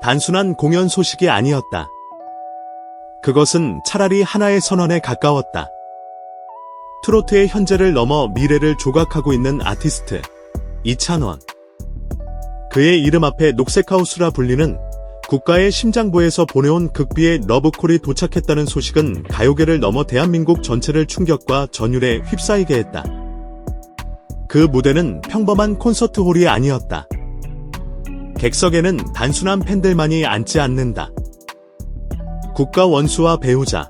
단순한 공연 소식이 아니었다. 그것은 차라리 하나의 선언에 가까웠다. 트로트의 현재를 넘어 미래를 조각하고 있는 아티스트 이찬원. 그의 이름 앞에 녹색하우스라 불리는 국가의 심장부에서 보내온 극비의 러브콜이 도착했다는 소식은 가요계를 넘어 대한민국 전체를 충격과 전율에 휩싸이게 했다. 그 무대는 평범한 콘서트홀이 아니었다. 객석에는 단순한 팬들만이 앉지 않는다. 국가 원수와 배우자,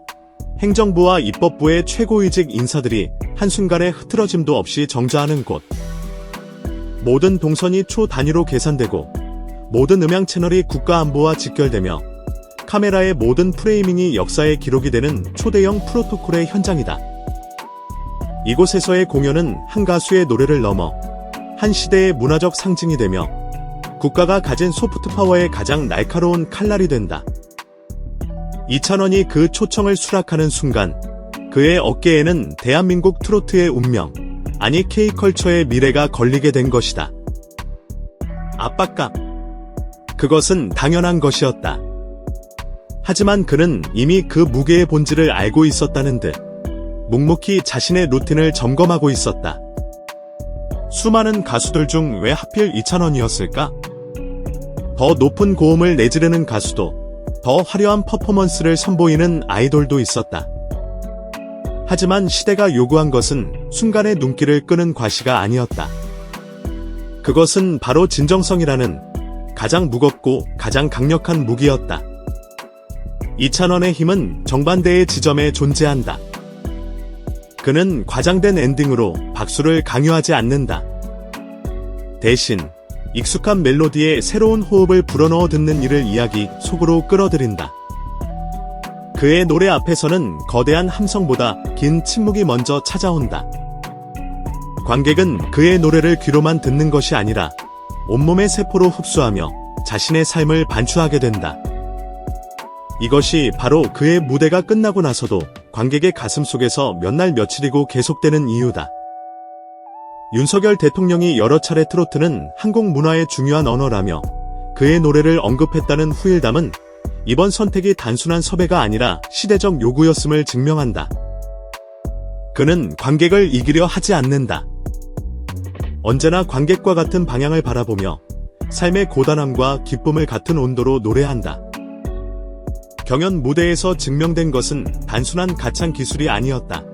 행정부와 입법부의 최고위직 인사들이 한순간의 흐트러짐도 없이 정좌하는 곳. 모든 동선이 초 단위로 계산되고 모든 음향 채널이 국가 안보와 직결되며 카메라의 모든 프레이밍이 역사의 기록이 되는 초대형 프로토콜의 현장이다. 이곳에서의 공연은 한 가수의 노래를 넘어 한 시대의 문화적 상징이 되며 국가가 가진 소프트 파워의 가장 날카로운 칼날이 된다. 이찬원이 그 초청을 수락하는 순간 그의 어깨에는 대한민국 트로트의 운명, 아니 K컬처의 미래가 걸리게 된 것이다. 압박감. 그것은 당연한 것이었다. 하지만 그는 이미 그 무게의 본질을 알고 있었다는 듯 묵묵히 자신의 루틴을 점검하고 있었다. 수많은 가수들 중 왜 하필 이찬원이었을까? 더 높은 고음을 내지르는 가수도, 더 화려한 퍼포먼스를 선보이는 아이돌도 있었다. 하지만 시대가 요구한 것은 순간의 눈길을 끄는 과시가 아니었다. 그것은 바로 진정성이라는 가장 무겁고 가장 강력한 무기였다. 이찬원의 힘은 정반대의 지점에 존재한다. 그는 과장된 엔딩으로 박수를 강요하지 않는다. 대신 익숙한 멜로디에 새로운 호흡을 불어넣어 듣는 이를 이야기 속으로 끌어들인다. 그의 노래 앞에서는 거대한 함성보다 긴 침묵이 먼저 찾아온다. 관객은 그의 노래를 귀로만 듣는 것이 아니라 온몸의 세포로 흡수하며 자신의 삶을 반추하게 된다. 이것이 바로 그의 무대가 끝나고 나서도 관객의 가슴 속에서 몇 날 며칠이고 계속되는 이유다. 윤석열 대통령이 여러 차례 트로트는 한국 문화의 중요한 언어라며 그의 노래를 언급했다는 후일담은 이번 선택이 단순한 섭외가 아니라 시대적 요구였음을 증명한다. 그는 관객을 이기려 하지 않는다. 언제나 관객과 같은 방향을 바라보며 삶의 고단함과 기쁨을 같은 온도로 노래한다. 경연 무대에서 증명된 것은 단순한 가창 기술이 아니었다.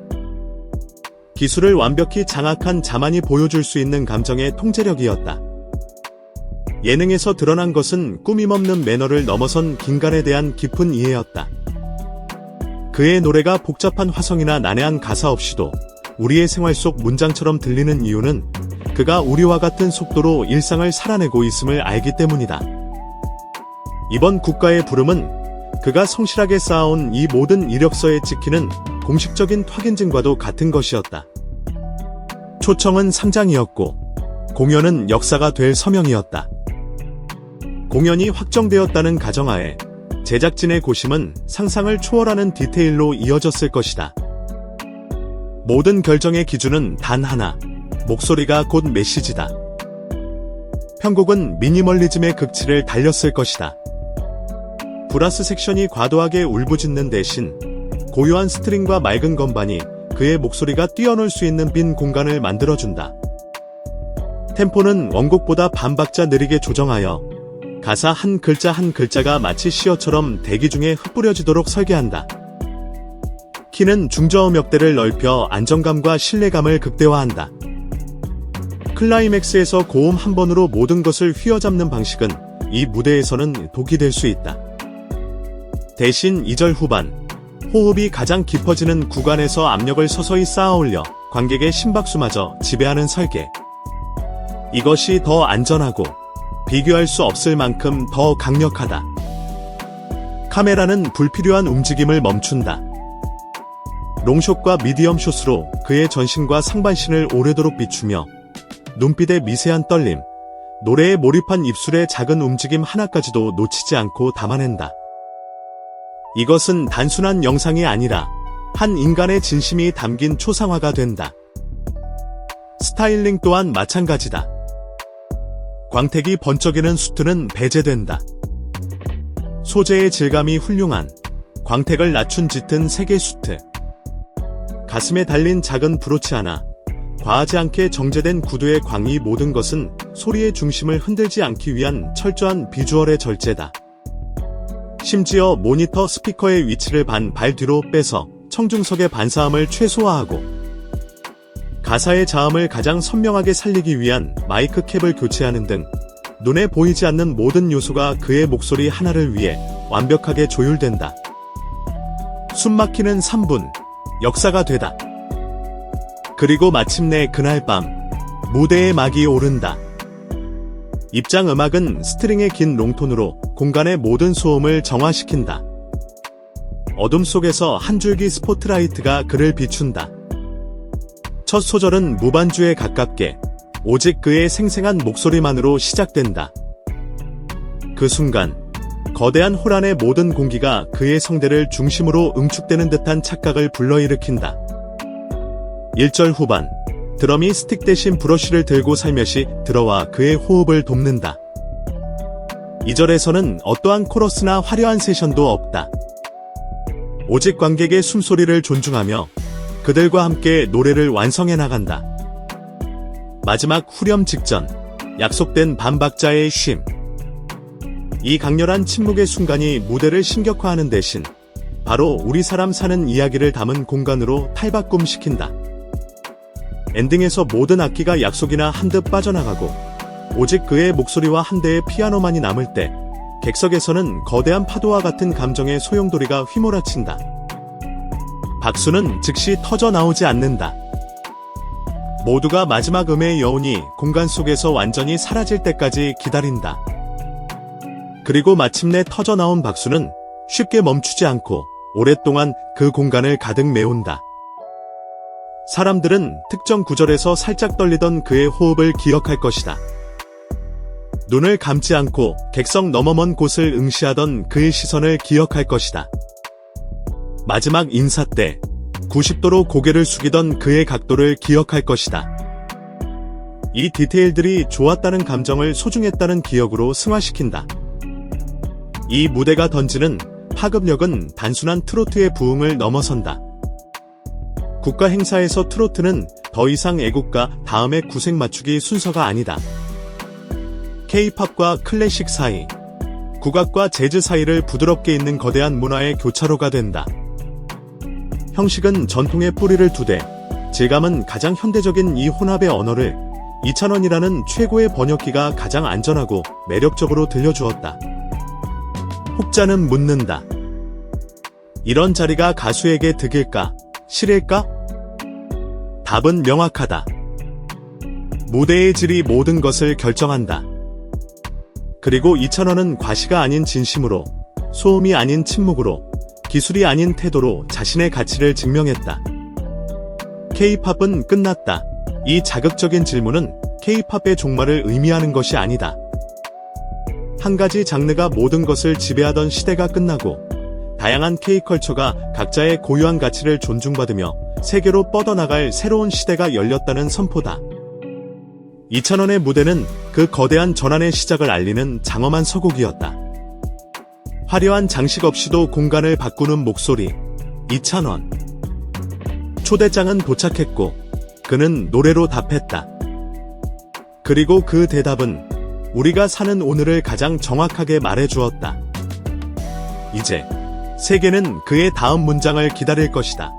기술을 완벽히 장악한 자만이 보여줄 수 있는 감정의 통제력이었다. 예능에서 드러난 것은 꾸밈없는 매너를 넘어선 긴갈에 대한 깊은 이해였다. 그의 노래가 복잡한 화성이나 난해한 가사 없이도 우리의 생활 속 문장처럼 들리는 이유는 그가 우리와 같은 속도로 일상을 살아내고 있음을 알기 때문이다. 이번 국가의 부름은 그가 성실하게 쌓아온 이 모든 이력서에 찍히는 공식적인 확인증과도 같은 것이었다. 초청은 상장이었고 공연은 역사가 될 서명이었다. 공연이 확정되었다는 가정하에 제작진의 고심은 상상을 초월하는 디테일로 이어졌을 것이다. 모든 결정의 기준은 단 하나, 목소리가 곧 메시지다. 편곡은 미니멀리즘의 극치를 달렸을 것이다. 브라스 섹션이 과도하게 울부짖는 대신 고요한 스트링과 맑은 건반이 그의 목소리가 뛰어놀 수 있는 빈 공간을 만들어준다. 템포는 원곡보다 반박자 느리게 조정하여 가사 한 글자 한 글자가 마치 시어처럼 대기 중에 흩뿌려지도록 설계한다. 키는 중저음역대를 넓혀 안정감과 신뢰감을 극대화한다. 클라이맥스에서 고음 한 번으로 모든 것을 휘어잡는 방식은 이 무대에서는 독이 될 수 있다. 대신 2절 후반, 호흡이 가장 깊어지는 구간에서 압력을 서서히 쌓아올려 관객의 심박수마저 지배하는 설계. 이것이 더 안전하고 비교할 수 없을 만큼 더 강력하다. 카메라는 불필요한 움직임을 멈춘다. 롱숏과 미디엄 숏으로 그의 전신과 상반신을 오래도록 비추며 눈빛의 미세한 떨림, 노래에 몰입한 입술의 작은 움직임 하나까지도 놓치지 않고 담아낸다. 이것은 단순한 영상이 아니라 한 인간의 진심이 담긴 초상화가 된다. 스타일링 또한 마찬가지다. 광택이 번쩍이는 수트는 배제된다. 소재의 질감이 훌륭한, 광택을 낮춘 짙은 색의 수트. 가슴에 달린 작은 브로치 하나, 과하지 않게 정제된 구두의 광이 모든 것은 소리의 중심을 흔들지 않기 위한 철저한 비주얼의 절제다. 심지어 모니터 스피커의 위치를 발 뒤로 빼서 청중석의 반사음을 최소화하고 가사의 자음을 가장 선명하게 살리기 위한 마이크 캡을 교체하는 등 눈에 보이지 않는 모든 요소가 그의 목소리 하나를 위해 완벽하게 조율된다. 숨막히는 3분, 역사가 되다. 그리고 마침내 그날 밤, 무대에 막이 오른다. 입장 음악은 스트링의 긴 롱톤으로 공간의 모든 소음을 정화시킨다. 어둠 속에서 한 줄기 스포트라이트가 그를 비춘다. 첫 소절은 무반주에 가깝게 오직 그의 생생한 목소리만으로 시작된다. 그 순간 거대한 홀 안의 모든 공기가 그의 성대를 중심으로 응축되는 듯한 착각을 불러일으킨다. 1절 후반, 드럼이 스틱 대신 브러쉬를 들고 살며시 들어와 그의 호흡을 돕는다. 2절에서는 어떠한 코러스나 화려한 세션도 없다. 오직 관객의 숨소리를 존중하며 그들과 함께 노래를 완성해 나간다. 마지막 후렴 직전, 약속된 반박자의 쉼. 이 강렬한 침묵의 순간이 무대를 신격화하는 대신 바로 우리 사람 사는 이야기를 담은 공간으로 탈바꿈시킨다. 엔딩에서 모든 악기가 약속이나 한듯 빠져나가고 오직 그의 목소리와 한 대의 피아노만이 남을 때 객석에서는 거대한 파도와 같은 감정의 소용돌이가 휘몰아친다. 박수는 즉시 터져 나오지 않는다. 모두가 마지막 음의 여운이 공간 속에서 완전히 사라질 때까지 기다린다. 그리고 마침내 터져 나온 박수는 쉽게 멈추지 않고 오랫동안 그 공간을 가득 메운다. 사람들은 특정 구절에서 살짝 떨리던 그의 호흡을 기억할 것이다. 눈을 감지 않고 객석 너머 먼 곳을 응시하던 그의 시선을 기억할 것이다. 마지막 인사 때 90도로 고개를 숙이던 그의 각도를 기억할 것이다. 이 디테일들이 좋았다는 감정을 소중했다는 기억으로 승화시킨다. 이 무대가 던지는 파급력은 단순한 트로트의 부흥을 넘어선다. 국가 행사에서 트로트는 더 이상 애국가 다음에 구색 맞추기 순서가 아니다. K-팝과 클래식 사이, 국악과 재즈 사이를 부드럽게 잇는 거대한 문화의 교차로가 된다. 형식은 전통의 뿌리를 두되 질감은 가장 현대적인 이 혼합의 언어를 이찬원이라는 최고의 번역기가 가장 안전하고 매력적으로 들려주었다. 혹자는 묻는다. 이런 자리가 가수에게 득일까? 실일까? 답은 명확하다. 무대의 질이 모든 것을 결정한다. 그리고 이찬원은 과시가 아닌 진심으로, 소음이 아닌 침묵으로, 기술이 아닌 태도로 자신의 가치를 증명했다. K-팝은 끝났다. 이 자극적인 질문은 K-팝의 종말을 의미하는 것이 아니다. 한 가지 장르가 모든 것을 지배하던 시대가 끝나고 다양한 K-컬처가 각자의 고유한 가치를 존중받으며 세계로 뻗어나갈 새로운 시대가 열렸다는 선포다. 이찬원의 무대는 그 거대한 전환의 시작을 알리는 장엄한 서곡이었다. 화려한 장식 없이도 공간을 바꾸는 목소리, 이찬원. 초대장은 도착했고 그는 노래로 답했다. 그리고 그 대답은 우리가 사는 오늘을 가장 정확하게 말해주었다. 이제 세계는 그의 다음 문장을 기다릴 것이다.